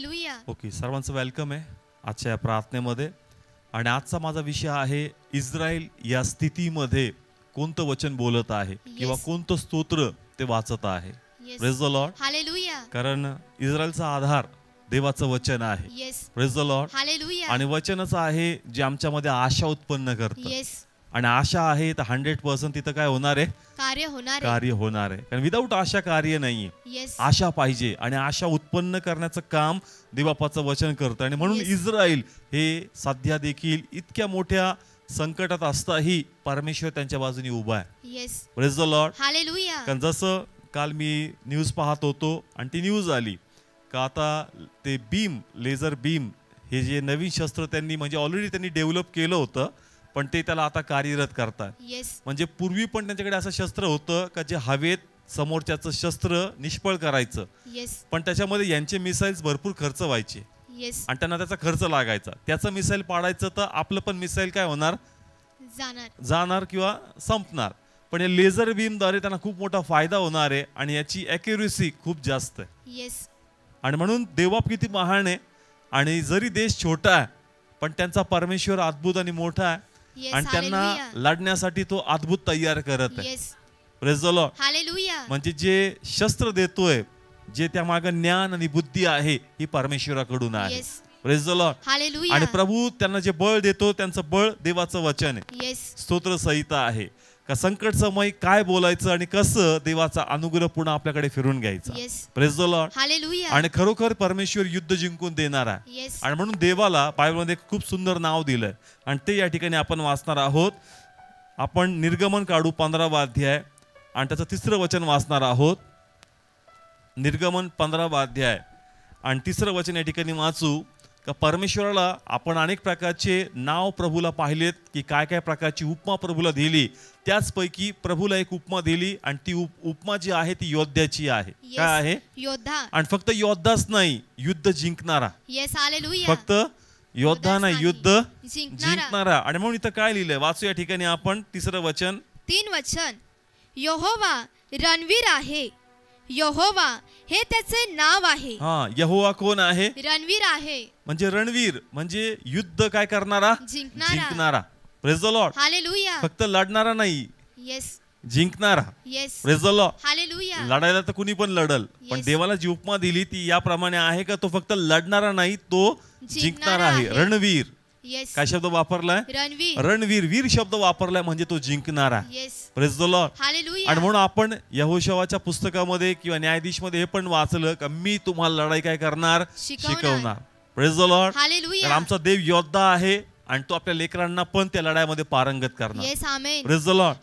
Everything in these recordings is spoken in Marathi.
हालेलुया. ओके, सर्वांचं वेलकम आहे आजच्या या प्रार्थनेमध्ये. आणि आजचा माझा विषय आहे इस्रायल या स्थितीमध्ये कोणतं वचन बोलत आहे किंवा कोणतं स्तोत्र ते वाचत आहे. Praise the Lord. हालेलुया. कारण इस्रायलचा आधार देवाचं वचन आहे. Praise the Lord. हालेलुया. आणि वचनच आहे जे आमच्यामध्ये आशा उत्पन्न करतं. आणि आशा आहे तर 100% तिथं काय होणार आहे? कार्य होणार आहे. कारण विदाऊट आशा कार्य नाहीये. आशा पाहिजे आणि आशा उत्पन्न करण्याचं काम देवबापाचं वचन करतं. आणि म्हणून इस्रायल हे सध्या देखील इतक्या मोठ्या संकटात असताही परमेश्वर त्यांच्या बाजूने उभा आहे. Praise the Lord. हालेलुया. कारण जसं काल मी न्यूज पाहत होतो आणि ती न्यूज आली का आता ते लेझर बीम हे जे नवीन शस्त्र त्यांनी म्हणजे ऑलरेडी त्यांनी डेव्हलप केलं होतं पण ते त्याला आता कार्यरत करतात. म्हणजे पूर्वी पण त्यांच्याकडे असं शस्त्र होतं का जे हवेत समोरच्याचं शस्त्र निष्फळ करायचं. पण त्याच्यामध्ये यांचे मिसाईल्स भरपूर खर्च व्हायचे आणि त्यांना त्याचा खर्च लागायचा. त्याचं मिसाईल पाडायचं तर आपलं पण मिसाईल काय होणार? जाणार किंवा संपणार. पण या लेझर बीमद्वारे त्यांना खूप मोठा फायदा होणार आहे आणि याची ॲक्युरेसी खूप जास्त आहे. आणि म्हणून देवबाप किती महान आहे. आणि जरी देश छोटा आहे पण त्यांचा परमेश्वर अद्भुत आणि मोठा आहे आणि त्यांना लढण्यासाठी तो अद्भुत तयार करत आहे. Praise the Lord. हालेलुया. म्हणजे जे शस्त्र देतोय जे त्या मागे ज्ञान आणि बुद्धी आहे ही परमेश्वराकडून आहे. Praise the Lord. हालेलुया. आणि प्रभू त्यांना जे बळ देतो त्यांचं बळ देवाचं वचन आहे. स्तोत्र संहिता आहे का संकट समय काय बोलायचं आणि कसं देवाचा अनुग्रह पुन्हा आपल्याकडे फिरून घ्यायचा. Praise the Lord. हालेलुया. आणि खरोखर परमेश्वर युद्ध जिंकून देणार आहे. आणि म्हणून देवाला बायबलमध्ये खूप सुंदर नाव दिलंय आणि ते या ठिकाणी आपण वाचणार आहोत. आपण निर्गमन काढू 15वा अध्याय आणि त्याचं 3रं वचन वाचणार आहोत. निर्गमन 15वा अध्याय आणि 3रं वचन या ठिकाणी वाचू का परमेश्वराला आपण अनेक प्रकारचे नाव प्रभूला पाहिलेत की काय काय प्रकारची उपमा प्रभूला दिली. त्याचपैकी प्रभूला एक उपमा दिली आणि ती उपमा जी आहे ती योद्ध्याची आहे. काय आहे? योद्धा. आणि फक्त योद्धाच नाही युद्ध जिंकणारा. फक्त योद्धा नाही युद्ध जिंकणारा. आणि म्हणून इथं काय लिहिलंय वाचू या ठिकाणी आपण 3रं वचन. 3 वचन. यहोवा रणवीर आहे. यहोवा हे त्याचे नाव आहे. यहोवा कोण आहे? रणवीर आहे. म्हणजे रणवीर म्हणजे युद्ध काय करणारा? जिंकणारा. Praise the Lord. हालेलुया. फक्त लढणारा नाही जिंकणारा. Praise the Lord. हालेलुया. लढायला तर कुणी पण लढल पण देवाला जी उपमा दिली ती याप्रमाणे आहे का तो फक्त लढणारा नाही तो जिंकणारा आहे. रणवीर. काय शब्द वापरलाय? रणवीर. वीर शब्द वापरलाय म्हणजे तो जिंकणारा. Praise the Lord. आणि म्हणून आपण यहोशुआच्या पुस्तकामध्ये किंवा न्यायाधीश मध्ये हे पण वाचलं का मी तुम्हाला लढाई काय करणार? शिकवणार. Praise the Lord. कारण आमचा देव योद्धा आहे आणि तो आपल्या लेकरांना पण त्या लढाईमध्ये पारंगत करणार. Praise the Lord.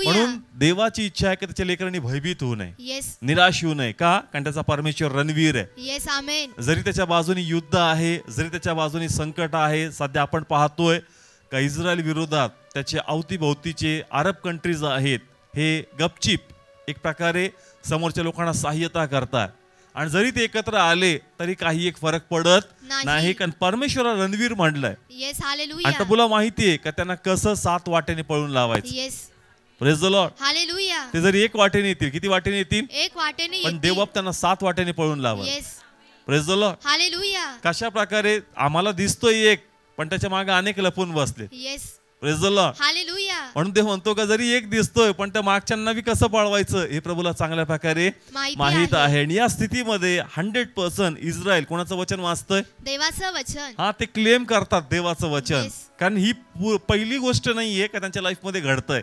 म्हणून देवाची इच्छा आहे की त्याच्या लेकरांनी भयभीत होऊ नये, निराश होऊ नये. का? कारण त्याचा परमेश्वर रणवीर आहे. जरी त्याच्या बाजूने युद्ध आहे, जरी त्याच्या बाजूने संकट आहे. सध्या आपण पाहतोय का इस्रायल विरोधात त्याचे अवतीभोवतीचे अरब कंट्रीज आहेत हे गपचिप एक प्रकारे समोरच्या लोकांना सहाय्यता करतात. आणि जरी ते एकत्र आले तरी काही एक फरक पडत नाही कारण परमेश्वरा रणवीर म्हणलंय. आता तुला माहितीये का त्यांना कसं 7 वाटेने पळून लावायचं. Praise the Lord. हालेलुया. ते जरी 1 वाटेने येतील. किती वाटेने येतील? 1 वाटेने. पण देवबाप त्यांना 7 वाटेने पळून लावल. Praise the Lord. हालेलुया. कशा प्रकारे आम्हाला दिसतोय एक पण त्याच्या मागे अनेक लपून बसले. Praise the Lord. हालेलुया. म्हणून ते म्हणतो का जरी एक दिसतोय पण त्या मागच्यांना बी कसं पळवायचं हे प्रभूला चांगल्या प्रकारे माहित आहे. आणि या स्थितीमध्ये 100% इस्रायल कोणाचं वचन वाचतंय? देवाचं वचन. ते क्लेम करतात देवाचं वचन. कारण ही पहिली गोष्ट नाहीये का त्यांच्या लाईफ मध्ये घडतंय.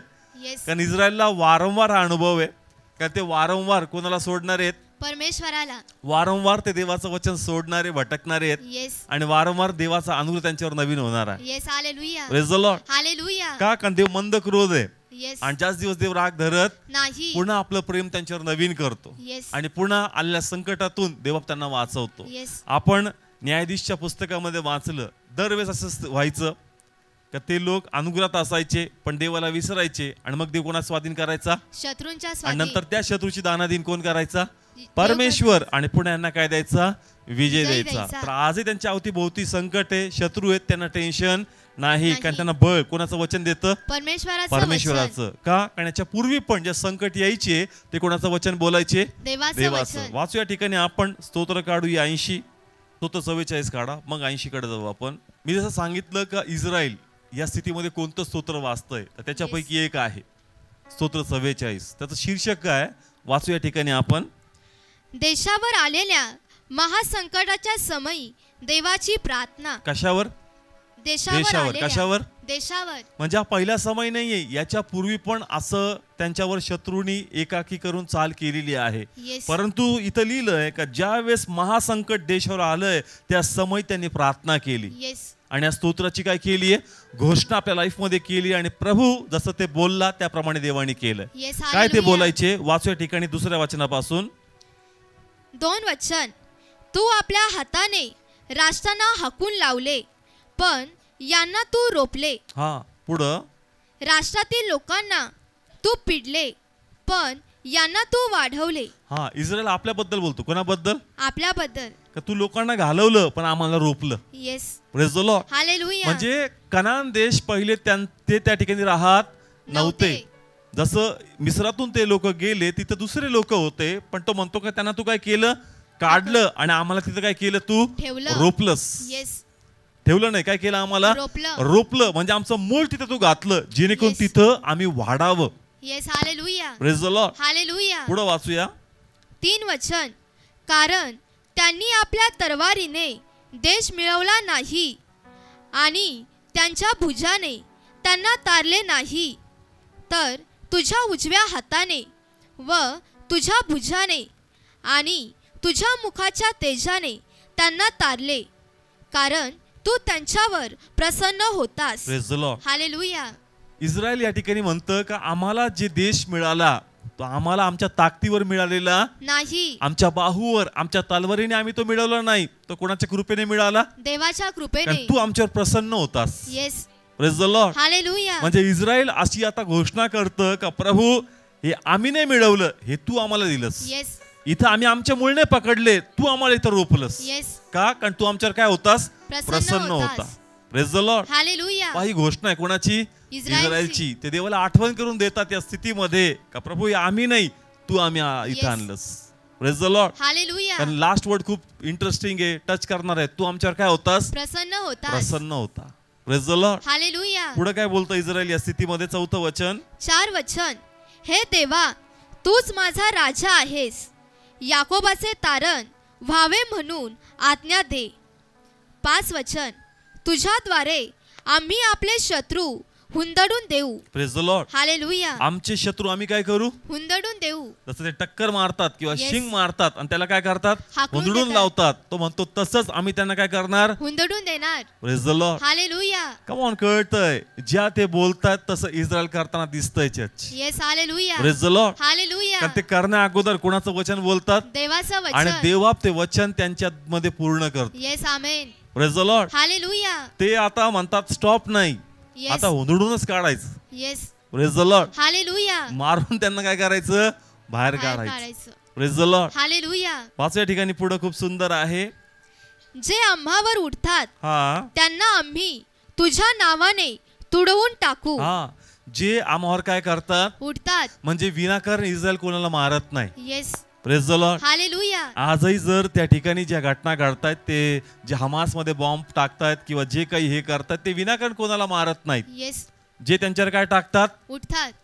कारण इस्रायलला वारंवार हा अनुभव आहे का ते वारंवार कोणाला सोडणार आहेत? परमेश्वराला. वारंवार ते देवाचं वचन सोडणारे भटकणारे आहेत आणि वारंवार देवाचा अनुग्रह त्यांच्यावर नवीन होणार आहे. Praise the Lord. हालेलुया. का? कारण देव मंद क्रोध आहे आणि जास्त दिवस देव राग धरत नाही. पुन्हा आपलं प्रेम त्यांच्यावर नवीन करतो आणि पुन्हा आलेल्या संकटातून देव त्यांना वाचवतो. आपण न्यायाधीशच्या पुस्तकामध्ये वाचलं दरवेळेस असं व्हायचं का ते लोक अनुग्रहात असायचे पण देवाला विसरायचे आणि मग देव कोणा स्वाधीन करायचा? शत्रूंच्या आणि नंतर त्या शत्रूची दानाधीन कोण करायचा? परमेश्वर. आणि पुन्हा यांना काय द्यायचा? विजय द्यायचा. तर आजही त्यांच्या अवतीभोवती संकट आहे, शत्रू आहेत, त्यांना टेन्शन नाही कारण त्यांना बळ कोणाचं वचन देतं? परमेश्वराचं. का? कारण याच्या पूर्वी पण जे संकट यायचे ते कोणाचं वचन बोलायचे? देवाचं. वाचू या ठिकाणी आपण स्तोत्र काढू 80 स्तोत्र 44 काढा, मग 80 कडे जाऊ आपण. मी जसं सांगितलं का इस्रायल या स्थितीमध्ये कोणतं स्तोत्र वाचतंय तर त्याच्यापैकी एक आहे स्तोत्र 44. त्याचं शीर्षक काय वाचू या ठिकाणी आपण. देशावर आलेल्या महासंकटाच्या समयी देवाची प्रार्थना. कशावर? देशावर. कशावर? देशावर. म्हणजे हा पहिला समय नाहीये, याच्या पूर्वी पण असं त्यांच्यावर शत्रूंनी एकाकी करून चाल केलेली आहे. परंतु इथं लिहिलंय का ज्या वेळेस महासंकट देशावर आलंय त्या समय त्यांनी प्रार्थना केली आणि या स्तोत्राची काय केली आहे घोषणा आपल्या लाईफ मध्ये केली आणि प्रभू जसं ते बोलला त्याप्रमाणे देवाने केलं. काय ते बोलायचे वाचू या ठिकाणी दुसऱ्या वचनापासून. 2 वचन. तू आपल्या हाताने राष्ट्रांना हाकून लावले पण यांना तू रोपले. हा पुढं. राष्ट्रातील लोकांना तू पिडले पण यांना तू वाढवले. हा इस्रायल आपल्याबद्दल बोलतो. कोणाबद्दल? आपल्याबद्दल. का तू लोकांना घालवलं पण आम्हाला रोपलं. Yes. Praise the Lord. Hallelujah. म्हणजे कनान देश पहिले ते त्या ठिकाणी राहत नव्हते. जसं मिस्रातून ते लोक गेले तिथे दुसरे लोक होते पण तो म्हणतो का त्यांना तू काय केलं काढलं आणि आम्हाला तिथं काय केलं तू रोपलंस. येस. ठेवलं नाही काय केलं आम्हाला रोपलं म्हणजे आमचं मूळ तिथं तू घातलं जेणेकरून तिथं आम्ही वाढावं. Yes. Hallelujah. Praise the Lord. Hallelujah. पुढे वाचूया. 3 वचन. कारण त्यांनी आपल्या तलवारीने देश मिळवला नाही आणि त्यांच्या भुजाने त्यांना तारले नाही तर तुझ्या उजव्या हाताने व तुझ्या भुजाने आणि तुझ्या मुखाच्या तेजाने त्यांना तारले कारण तू त्यांच्यावर प्रसन्न होतास. Praise the Lord. Hallelujah. Israel या ठिकाणी म्हणतं का आम्हाला जे देश मिळाला तो आम्हाला आमच्या ताकदीवर मिळालेला नाही, आमच्या बाहूवर आमच्या तलवारीने आम्ही तो मिळवला नाही, तो कोणाच्या कृपेने मिळाला? देवाच्या कृपेने. तू आमच्यावर प्रसन्न होतास. Yes. Praise the Lord. Hallelujah. म्हणजे इस्रायल अशी आता घोषणा करतं का प्रभू हे आम्ही नाही मिळवलं हे तू आम्हाला दिलंस. येस. इथं आम्ही आमच्या मुळने पकडले तू आम्हाला इथं रोपलंस. येस. का? कारण तू आमच्यावर काय होतास? प्रसन्न होता. Praise the Lord. हालेलुया. ही घोषणा आहे कोणाची? इस्रायलची. ते देवाला आठवण करून देतात या स्थितीमध्ये का प्रभू आम्ही नाही तू आम्ही इथं आणलंस. Praise the Lord. हालेलुया. कारण लास्ट वर्ड खूप इंटरेस्टिंग आहे, टच करणार आहे. तू आमच्यावर काय होतास? प्रसन्न होता. प्रसन्न होता. Praise the Lord. हालेलुया. पुढे काय बोलतं इस्रायल या स्थितीमध्ये? 4थं वचन. 4 वचन. हे देवा तूच माझा राजा आहेस, याकोबाचे तारण व्हावे म्हणून आज्ञा दे. 5 वचन. तुझ्याद्वारे आम्ही आपले शत्रू हुंदडून देऊ. Praise the Lord. हालेलुया. आमचे शत्रू आम्ही काय करू? हुंदडून देऊ. जसं ते टक्कर मारतात किंवा शिंग मारतात आणि त्याला काय करतात? हुंदडून लावतात. तो म्हणतो तसंच आम्ही त्यांना काय करणार? हुंदडून देणार. Praise the Lord. Hallelujah. Come on. कळतंय ज्या ते बोलतात तसं इस्रायल करताना दिसतंय church. Yes. Hallelujah. Praise the Lord. Hallelujah. कारण ते करण्या अगोदर कोणाचं वचन बोलतात? देवाचं वचन. आणि देवा ते वचन त्यांच्या मध्ये पूर्ण करतो. Yes. Amen. Praise the Lord. Hallelujah. ते आता म्हणतात स्टॉप नाही, आता हुंदडूनच काढायचं. Yes. Praise the Lord. Hallelujah. मारून त्यांना काय करायचं? बाहेर काढायचं. Praise the Lord. हालेलुया. 5व्या ठिकाणी पुढे खूप सुंदर आहे. जे आम्हावर उठतात हा त्यांना आम्ही तुझ्या नावाने तुडवून टाकू. हा जे आम्हावर काय करतात? उठतात. म्हणजे विनाकारण इस्रायल कोणाला मारत नाही. Yes. Praise the Lord. Hallelujah. आजही जर त्या ठिकाणी ज्या घटना घडतायत ते जे हमास मध्ये बॉम्ब टाकतायत किंवा जे काही हे करतात ते विनाकारण कोणाला मारत नाहीत. येस. जे त्यांच्यावर काय टाकतात?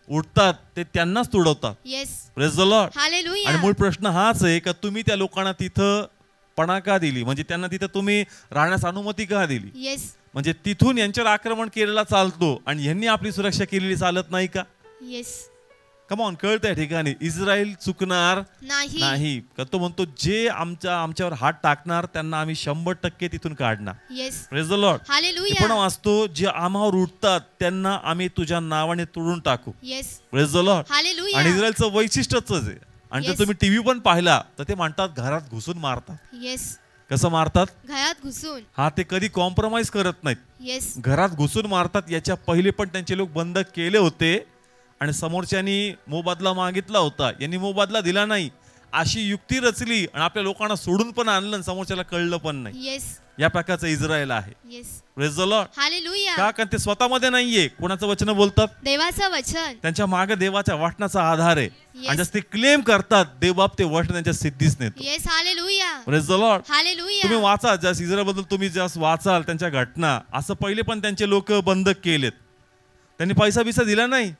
उठतात ते त्यांनाच तुडवतात. Yes. Praise the Lord. Hallelujah. आणि मूळ प्रश्न हाच आहे का तुम्ही त्या लोकांना तिथं पणा का दिली? म्हणजे त्यांना तिथं तुम्ही राहण्यास अनुमती का दिली? येस. म्हणजे तिथून यांच्यावर आक्रमण केलेला चालतो आणि यांनी आपली सुरक्षा केलेली चालत नाही का? येस. Come on. कळतं या ठिकाणी इस्रायल चुकणार नाही का? तो म्हणतो जे आमच्यावर हात टाकणार त्यांना आम्ही 100% तिथून काढणार. Yes. Praise the Lord. Hallelujah. पण वाचतो जे आम्हावर उठतात त्यांना आम्ही तुझ्या नावाने तोडून टाकू. Yes. Praise the Lord. Hallelujah. आणि इस्रायलचं वैशिष्ट्यच आहे. आणि जर तुम्ही टीव्ही पण पाहिला तर ते म्हणतात घरात घुसून मारतात. येस. कसं मारतात? घरात घुसून. हा ते कधी कॉम्प्रोमाइज करत नाहीत. येस. घरात घुसून मारतात. याच्या पहिले पण त्यांचे लोक बंद केले होते आणि समोरच्यानी मोबदला मागितला होता, यांनी मोबदला दिला नाही. अशी युक्ती रचली आणि आपल्या लोकांना सोडून पण आणलं, समोरच्याला कळलं पण नाही. येस, या प्रकारचं इस्रायल आहे. Yes, praise the Lord. Hallelujah. का? कारण ते स्वतःमध्ये नाहीये, कोणाचं वचन बोलतात? देवाचं वचन. त्यांच्या मागे देवाच्या वचनाचा आधार आहे. Yes. आणि जसं ते क्लेम करतात, देवबाप ते वचन त्यांच्या सिद्धीस नेतो. Yes, hallelujah. Praise the Lord. Hallelujah. तुम्ही वाचा, जस इस्रायल बद्दल तुम्ही जस वाचाल त्यांच्या घटना, असं पहिले पण त्यांचे लोक बंधक केलेत. त्यांनी पैसा बिसा दिला नाही,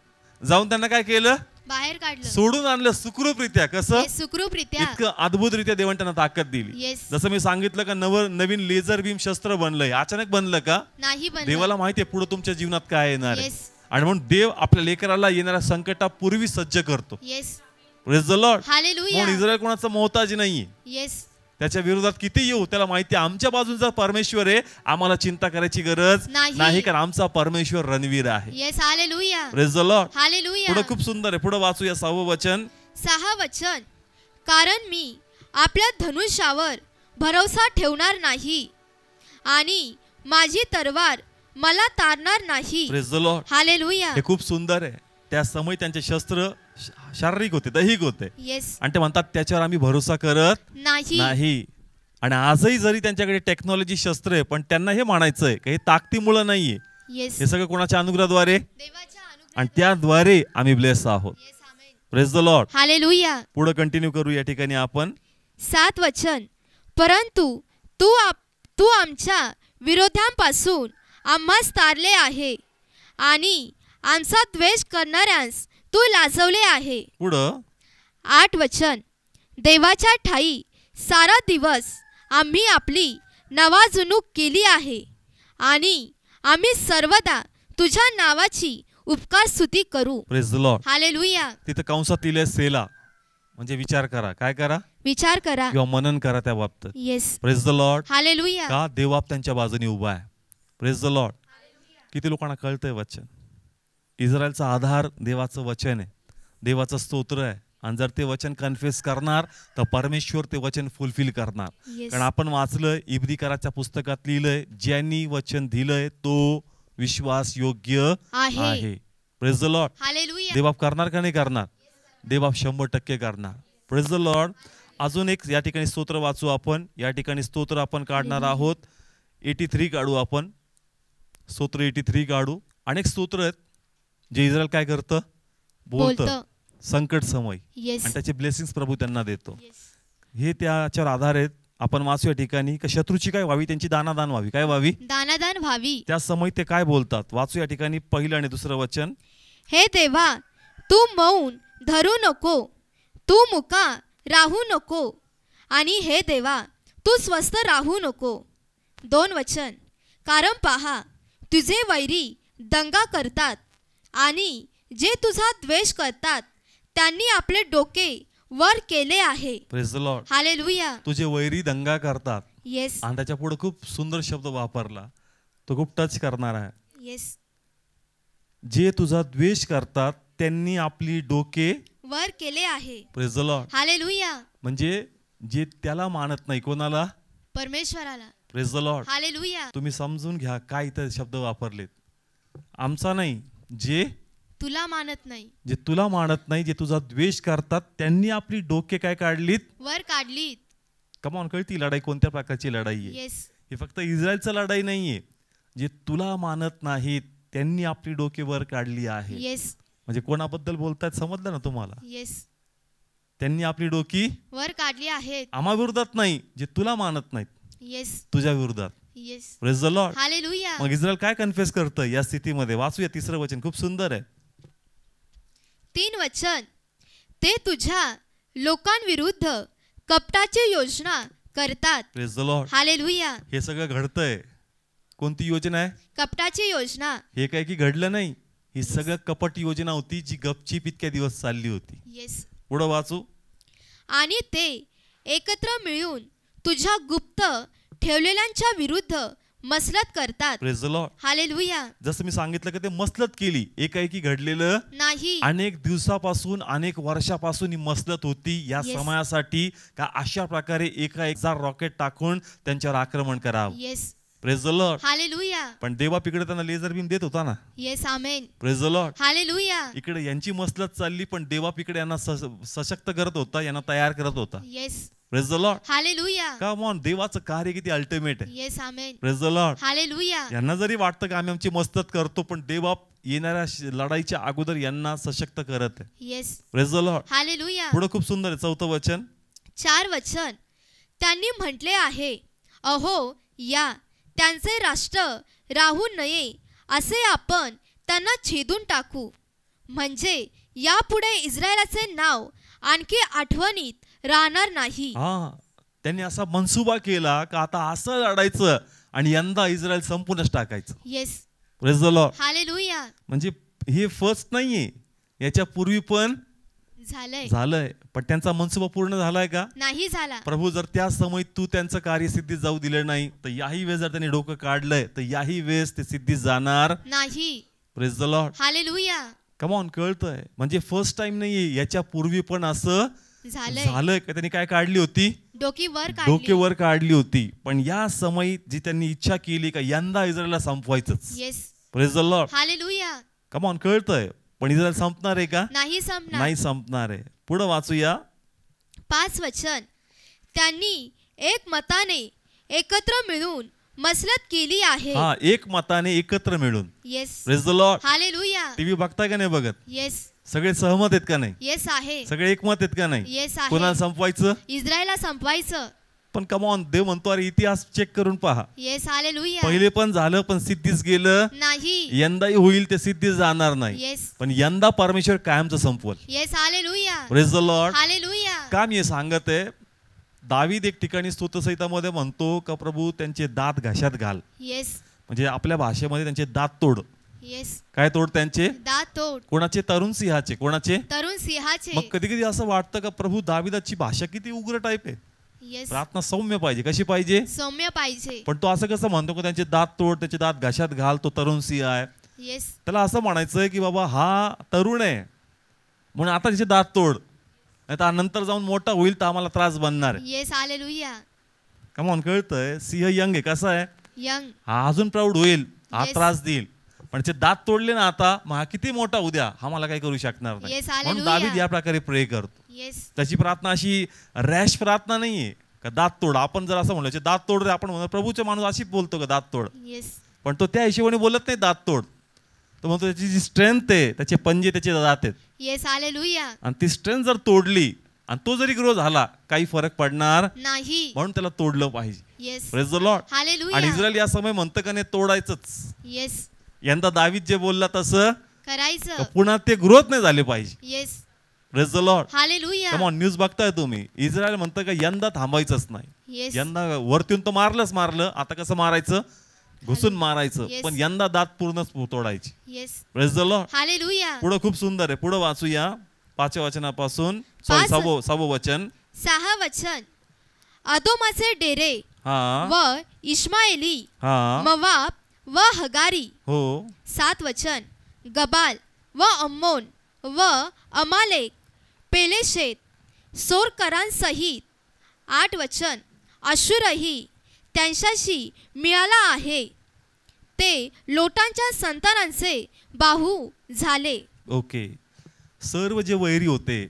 जाऊन त्यांना काय केलं? बाहेर काढलं, सोडून आणलं सुखरूपरित्या. कसं? सुखरूपरित्या. इतकं अद्भुतरित्या देवाने त्यांना ताकद दिली. येस. जसं मी सांगितलं का नवीन लेझर बीम शस्त्र बनलंय, अचानक बनलं का? नाही बनलं. देवाला माहितीये पुढे तुमच्या जीवनात काय येणार आहे. येस. आणि म्हणून देव आपल्या लेकराला येणाऱ्या संकटापूर्वी सज्ज करतो. Yes, praise the Lord. Hallelujah. म्हणून इस्रायल कोणाचा मोहताज नाहीये. येस, त्याच्या विरोधात किती येऊ, त्याला माहिती आमच्या बाजूचा परमेश्वर आहे, आम्हाला चिंता करायची गरज नाही, कारण आमचा परमेश्वर रणवीर आहे. Yes, hallelujah. Praise the Lord. Hallelujah. पुढे खूप सुंदर आहे, पुढे वाचूया 6वं वचन. 6 वचन. कारण मी आपल्या धनुष्यावर भरोसा ठेवणार नाही आणि माझी तलवार मला तारणार नाही. Praise the Lord. हालेलुया. हे खूप सुंदर आहे. त्या समय त्यांचे शस्त्र शारीरिक होते, दैहिक होते. येस. आणि ते म्हणतात त्याच्यावर आम्ही भरोसा करत नाही. आणि आजही जरी त्यांच्याकडे टेक्नॉलॉजी शस्त्र आहे, पण त्यांना हे म्हणायचंय की हे ताकदीमुळे नाहीये, येस, हे सगळं कोणाच्या अनुग्रहाद्वारे, देवाच्या अनुग्रह. आणि त्याद्वारे आम्ही ब्लेस आहोत. Yes, amen. Praise the Lord. Hallelujah. पुढे कंटिन्यू करू या ठिकाणी आपण. 7 वचन. परंतु तू आमच्या विरोधांपासून आम्हास तारले आहे आणि आमचा द्वेष करणाऱ्यांस तू लाजवले आहे. पुढं 8 वचन. देवाच्या ठाई सारा दिवस आम्ही आपली नवाजुनूक केली आहे आणि आम्ही सर्वदा तुझ्या नावाची उपकार स्तुती करू. Praise the Lord. हालेलुया. तिथं कंसात लिहिलंय सेला, म्हणजे विचार करा. काय करा? विचार करा किंवा मनन करा त्या बाबतीत. Yes. Praise the Lord. Hallelujah. का? देवबाप त्यांच्या बाजूने उभा आहे. Praise the Lord. किती लोकांना कळतंय वचन? इस्रायलचा आधार देवाचं वचन आहे, देवाचं स्तोत्र आहे. आणि जर ते वचन कन्फेस करणार तर परमेश्वर ते वचन फुलफिल करणार. कारण आपण वाचलं, इब्रिकराच्या पुस्तकात लिहिलंय, ज्यांनी वचन दिलंय तो विश्वास योग्य आहे. Praise the Lord. हालेलुया. देवबाप करणार का नाही करणार? देवबाप 100% करणार. Praise the Lord. अजून एक या ठिकाणी स्तोत्र वाचू आपण. या ठिकाणी स्तोत्र आपण काढणार आहोत. 83 काढू आपण. स्तोत्र 83 काढू. अनेक स्तोत्र आहेत जे इस्रायल काय करतं? बोलतं संकट समय, आणि त्याचे ब्लेसिंग्स प्रभू त्यांना देतो. हे त्याच्यावर आधार आहेत. आपण वाचू या ठिकाणी का शत्रूची काय व्हावी, त्यांची दानादान व्हावी. काय व्हावी? दानादान व्हावी. त्या समय ते काय बोलतात? वाचू या ठिकाणी 1 आणि 2 वचन. हे देवा, तू मौन धरू नको, तू मुका राहू नको, आणि हे देवा, तू स्वस्थ राहू नको. 2 वचन. कारण पहा, तुझे वैरी दंगा करतात आणि जे तुझा द्वेष करतात त्यांनी आपले डोके वर केले आहे. Praise the Lord. हालेलुया. तुझे वैरी दंगा करतात. येस. आणि त्याच्या पुढे खूप सुंदर शब्द वापरला, तो खूप टच करणार आहे. येस. जे तुझा द्वेष करतात त्यांनी आपली डोके वर केले आहे. Praise the Lord. हालेलुया. म्हणजे जे त्याला मानत नाही, कोणाला? परमेश्वराला. Praise the Lord. हालेलुया. तुम्ही समजून घ्या काय इथं शब्द वापरलेत. आमचा नाही, जे तुला मानत नाही, जे तुला मानत नाही, जे तुझा द्वेष करतात त्यांनी आपली डोके काय काढलीत? वर काढलीत. कमॉन, कळती लढाई कोणत्या प्रकारची लढाई आहे? येस. ही फक्त इस्रायलचं लढाई नाहीये. जे तुला मानत नाहीत त्यांनी आपली डोके वर काढली आहे. येस. म्हणजे कोणाबद्दल बोलतायत समजलं ना तुम्हाला? येस. त्यांनी आपली डोकी वर काढली आहेत. आम्हा विरोधात नाही, जे तुला मानत नाहीत. येस. तुझ्या विरोधात. Yes. Praise the Lord. Hallelujah. मग इस्रायल काय कन्फेस करतं या स्थितीमध्ये? वाचूया 3 वचन, खूप सुंदर आहे. 3 वचन. ते तुझ्या लोकांविरुद्ध कपटाची योजना करतात. Praise the Lord. हालेलुया. हे सगळं घडतंय. कोणती योजना आहे? कपटाची योजना. हे काय की घडलं नाही, ही सगळं कपट योजना होती जी गपचीप इतक्या दिवस चालली होती. येस. पुढे वाचू. आणि ते एकत्र मिळून तुझ्या गुप्त ठेवलेल्यांच्या विरुद्ध मसलत करतात. Praise the Lord. हालेलुया. जसं मी सांगितलं की ते मसलत केली, एकाएकी घडलेलं नाही. अनेक दिवसापासून, अनेक वर्षापासून ही मसलत होती या समयासाठी का अशा प्रकारे एका रॉकेट टाकून त्यांच्यावर आक्रमण करावं. Yes. Praise the Lord. Hallelujah. पण देवा इकडे त्यांना लेझर बीम देत होता ना. Yes amen. Praise the Lord. Hallelujah. इकडे यांची मसलत चालली पण देवा इकडे यांना सशक्त करत होता, यांना तयार करत होता. Yes. Praise the Lord. Hallelujah. Come on, देवाचं कार्य किती अल्टिमेट आहे. Yes amen. Praise the Lord. Hallelujah. यांना जरी वाटतं की आम्ही आमची मस्तत करतो पण देवा येणाऱ्या लढाईच्या अगोदर यांना सशक्त करत आहे. Yes. Praise the Lord. Hallelujah. पुढे खूप सुंदर आहे 4थं वचन. 4 वचन. त्यांनी म्हटले आहे, अहो या त्यांचे राष्ट्र राहू नये असे आपण त्यांना छेदून टाकू, म्हणजे यापुढे इस्रायलाचे नाव आणखी आठवणीत राहणार नाही. त्यांनी असा मनसुबा केला का आता असं लढायचं आणि यंदा इस्रायल संपूर्णच टाकायचं. Yes. Praise the Lord. Hallelujah. म्हणजे हे फर्स्ट नाहीये, याच्या पूर्वी पण झालंय पण त्यांचा मनसुबा पूर्ण झालाय का? नाही झाला. प्रभू जर त्या समय तू त्यांचं कार्य सिद्धीत जाऊ दिलं नाही तर याही वेळेस जर त्यांनी डोकं काढलंय तर याही वेळेस ते सिद्धीत जाणार नाही. Praise the Lord. Hallelujah. Come on, कळतंय म्हणजे फर्स्ट टाइम नाहीये, याच्या पूर्वी पण असं झालंय का त्यांनी काय काढली होती? डोके वर काढली होती. पण या समय जी त्यांनी इच्छा केली का यंदा इस्रायलला संपवायचंच. Yes. Praise the Lord. Hallelujah. Come on, कळतंय पण इस्रायल संपणार आहे का? नाही संपणार. नाही संपणार आहे. पुढे वाचूया 5 वचन. त्यांनी एक मताने एकत्र मिळून मसलत केली आहे. एक मताने एकत्र मिळून. Yes. Praise the Lord. Hallelujah. TV बघताय का नाही बघत? येस. सगळे सहमत आहेत का नाही? येस आहे. सगळे एकमत आहेत का नाही? येस आहे. कोणाला संपवायचं? इस्रायलला संपवायचं. पण कम ऑन, देव म्हणतो अरे इतिहास चेक करून पहा. येस. हालेलुया. पहिले पण झालं पण सिद्धीच गेलं नाही. यंदाही होईल ते सिद्धीत जाणार नाही. येस. पण यंदा परमेश्वर कायमचं संपवल. Yes. Hallelujah. Praise the Lord. Hallelujah. का मी हे सांगत आहे? दावीद एक ठिकाणी स्तुतसंहितामध्ये म्हणतो का प्रभू त्यांचे दात घशात घाल. येस. म्हणजे आपल्या भाषेमध्ये त्यांचे दात तोड. येस. काय तोड? त्यांचे दात तोड. कोणाचे? तरुण सिंहाचे. कोणाचे? तरुण सिंहाचे. मग कधी कधी असं वाटतं का प्रभू दावीदाची भाषा किती उग्र टाईप आहे. येस. प्रार्थना सौम्य पाहिजे. कशी पाहिजे? सौम्य पाहिजे. पण तो असं कसं म्हणतो का त्यांचे दात तोड, त्याचे दात घशात घाल, तो तरुण सिंह आहे. येस. त्याला असं म्हणायचंय की बाबा हा तरुण आहे म्हणून आता त्याचे दात तोड, नाही तर नंतर जाऊन मोठा होईल तर आम्हाला त्रास बनणार आहे. येस. हालेलुया. कमॉन, कळतंय? सिंह यंग आहे. कसा आहे? यंग. हा अजून प्राऊड होईल, हा Yes. त्रास देईल. पण ते दात तोडले ना आता, मग हा किती मोठा उद्या हा मला काही करू शकणार नाही. Yes, म्हणून hallelujah. दावीद या प्रकारे प्रे करतो. येस. त्याची प्रार्थना अशी रॅश प्रार्थना नाहीये का दात तोड. आपण जर असं म्हणलं दात तोड, आपण म्हणतो प्रभूचे माणूस अशी बोलतो का दात तोड. येस. पण तो त्या हिशोबाने बोलत नाही दात तोड. तो म्हणतो त्याची जी स्ट्रेंथ आहे, त्याचे पंजे, त्याचे दात आहेत. येस. हालेलुया. आणि ती स्ट्रेंथ जर तोडली आणि तो जरी ग्रो झाला काही फरक पडणार नाही. म्हणून त्याला तोडलं पाहिजे. Yes. Praise the Lord. Hallelujah. आणि इस्रायल या समय म्हणतं का नाही तोडायचंच. येस. यंदा दावीद जे बोलला तसं करायचं. तर पुन्हा ते ग्रोथ नाही झाले पाहिजे. Yes. Praise the Lord. Hallelujah. Come on, news बघताय तुम्ही. इस्रायल म्हणतं का यंदा थांबायचंच नाही. येस. यंदा वरतून तर मारलं, आता कसं मारायचं? घुसून मारायचं. Yes. पण यंदा दात पूर्णच तोडायची. Yes. Praise the Lord. Hallelujah. पुढे खूप सुंदर आहे. पुढे वाचूया 5व्या वचनापासून. 6वं वचन. 6 वचन. अदोमाचे डेरे हा व इश्माएली, हा मवाब व हगारी. हो. 7 वचन. गबाल व अम्मोन व अमालेक, पेलेशेत, सोरकरांसहित. 8 वचन. अशुरही त्यांच्याशी मिळाला आहे, ते लोटांच्या संतानांचे बाहू झाले. ओके. सर्व जे वैरी होते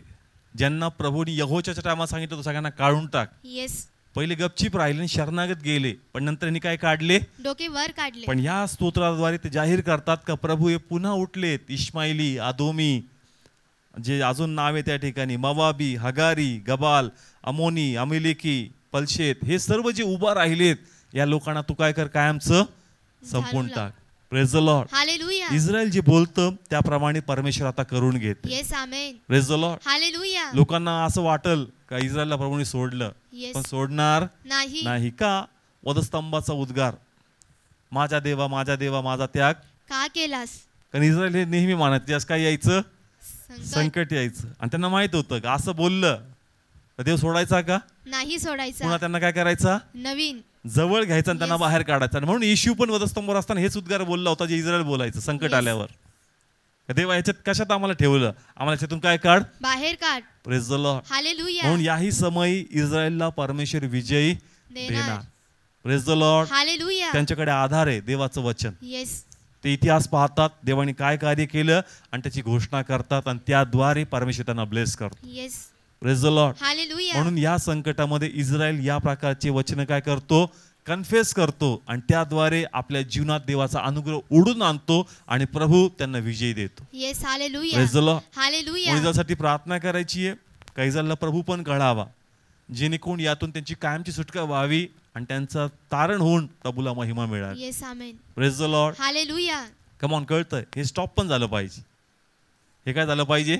ज्यांना प्रभूने यहोवाच्या टायमात सांगितलं तो सगळ्यांना काढून टाक. येस. पहिले गपचीप राहिले आणि शरणागत गेले, पण नंतर यांनी काय काढले? डोके वर काढले. पण या स्तोत्राद्वारे ते जाहीर करतात का प्रभू हे पुन्हा उठलेत. इश्माईली, आदोमी, जे अजून नाव आहे त्या ठिकाणी, मवाबी, हगारी, गबाल, अमोनी, अमेलेकी, पलशेत, हे सर्व जे उभा राहिलेत या लोकांना तू काय कर, कायमचं संपून टाक. Praise the Lord. Hallelujah. Israel जे बोलतं त्याप्रमाणे परमेश्वर आता करून घेत. Yes. Amen. Praise the Lord. Hallelujah. लोकांना असं वाटल का इस्रायलला प्रभूने सोडलं, येस. पण सोडणार नाही. नाही. का? वधस्तंभाचा उद्गार, माझा देवा माझा देवा माझा त्याग का केलास. कारण इस्रायल हे नेहमी मानत त्यास काय यायचं? संकट. संकट यायचं. आणि त्यांना माहित होतं का असं बोललं तर देव सोडायचा का? नाही सोडायचा. पुन्हा त्यांना काय करायचा? नवीन जवळ घ्यायचं आणि त्यांना Yes. बाहेर काढायचं. आणि म्हणून येशू पण वधस्तंभावर असताना हेच उद्गार बोलला होता जे इस्रायल बोलायचं संकट Yes. आल्यावर. देवा याच्यात कशात आम्हाला ठेवलं, आम्हाला याच्यातून काय काढ, बाहेर काढ. Praise the Lord. हालेलुया. म्हणून याही समयी इस्रायलला परमेश्वर विजयी देणार. देणार. Praise the Lord. हालेलुया. त्यांच्याकडे आधार आहे देवाचं वचन. येस. ते इतिहास पाहतात, देवाने काय कार्य केलं आणि त्याची घोषणा करतात आणि त्याद्वारे परमेश्वर त्यांना ब्लेस करतो. Yes. Praise the Lord. Hallelujah. म्हणून या संकटामध्ये इस्रायल या प्रकारचे वचन काय करतो, कन्फेस करतो आणि त्याद्वारे आपल्या जीवनात देवाचा अनुग्रह ओढून आणतो आणि प्रभू त्यांना विजय देतो. Yes. Hallelujah. Praise the Lord. Hallelujah. कोणी त्यासाठी प्रार्थना करायची आहे, काही जणांना प्रभू पण कळावा, जेणेकरून यातून त्यांची कायमची सुटका व्हावी आणि त्यांचा तारण होऊन प्रभूला महिमा मिळावी. Yes. Amen. Praise the Lord. Hallelujah. Come on, कळतंय हे स्टॉप पण झालं पाहिजे. हे काय झालं पाहिजे,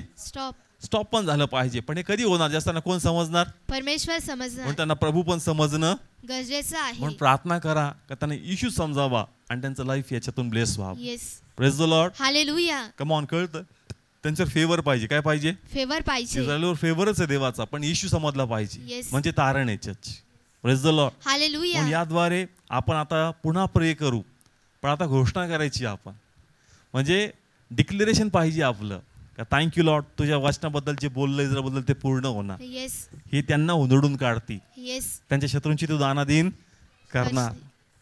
स्टॉप पण झालं पाहिजे. पण हे कधी होणार, ज्यांना कोण समजणार, परमेश्वर समजणार. म्हणून त्यांना प्रभू पण समजणं गरजेचं आहे. म्हणून प्रार्थना करा का त्यांना येशू समजावा आणि त्यांचं लाईफ याच्यातून ब्लेस व्हावं. Yes. Praise the Lord. Hallelujah. Come on, कळतं त्यांच्यावर फेवर पाहिजे. काय पाहिजे, फेवर पाहिजे. इस्रायलवर फेवरच आहे देवाचा, पण येशू समजला पाहिजे. Yes. म्हणजे तारण आहे church. Praise the Lord. Hallelujah. म्हणून याद्वारे आपण आता पुन्हा प्रे करू, पण आता घोषणा करायची आपण, म्हणजे डिक्लेरेशन पाहिजे आपलं का थँक्यू लॉर्ड, तुझ्या वचनाबद्दल जे बोललं इस्रायलबद्दल ते पूर्ण होणार. येस. हे त्यांना हुंदडून काढती. येस. त्यांच्या शत्रूंची तू दानाधीन करणार.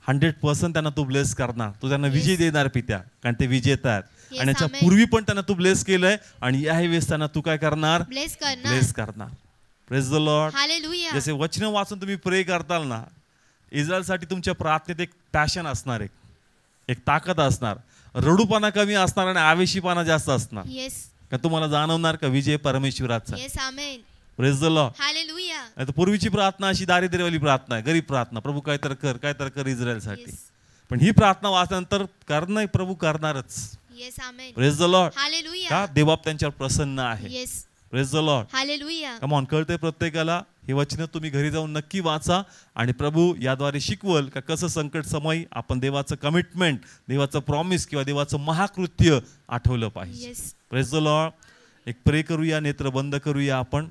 100% त्यांना तू ब्लेस करणार. तू त्यांना विजय देणार पित्या, कारण ते विजेता आहेत. आणि याच्या पूर्वी पण त्यांना तू ब्लेस केलंय आणि याही वेळेस त्यांना तू काय करणार, ब्लेस करणार. Praise the Lord. हालेलुया. जसे वचन वाचून तुम्ही प्रे करताल ना, इस्रायलसाठी तुमच्या प्रार्थनेत एक पॅशन असणार, एक ताकद असणार, रडूपणा कमी असणार आणि आवेशीपणा जास्त असणार. येस. का तुम्हाला जाणवणार का विजय परमेश्वराचा. Yes. Amen. Praise the Lord. Hallelujah. आता पूर्वीची प्रार्थना अशी दारिद्र्यवाली प्रार्थना आहे, गरीब प्रार्थना, प्रभू काय तर कर इस्रायलसाठी. पण ही प्रार्थना वाचल्यानंतर करणं प्रभू करणारच. Yes. Amen. Praise the Lord. Hallelujah. का देवबाप त्यांच्यावर प्रसन्न आहे. Yes. Praise the Lord. Hallelujah. Come on, कळतंय प्रत्येकाला. हे वचन तुम्ही घरी जाऊन नक्की वाचा आणि प्रभू याद्वारे शिकवल का कसं संकट समयी आपण देवाचं कमिटमेंट, देवाचं प्रॉमिस किंवा देवाचं महाकृत्य आठवलं पाहिजे. येस. Praise the Lord. एक प्रे करूया, नेत्र बंद करूया आपण.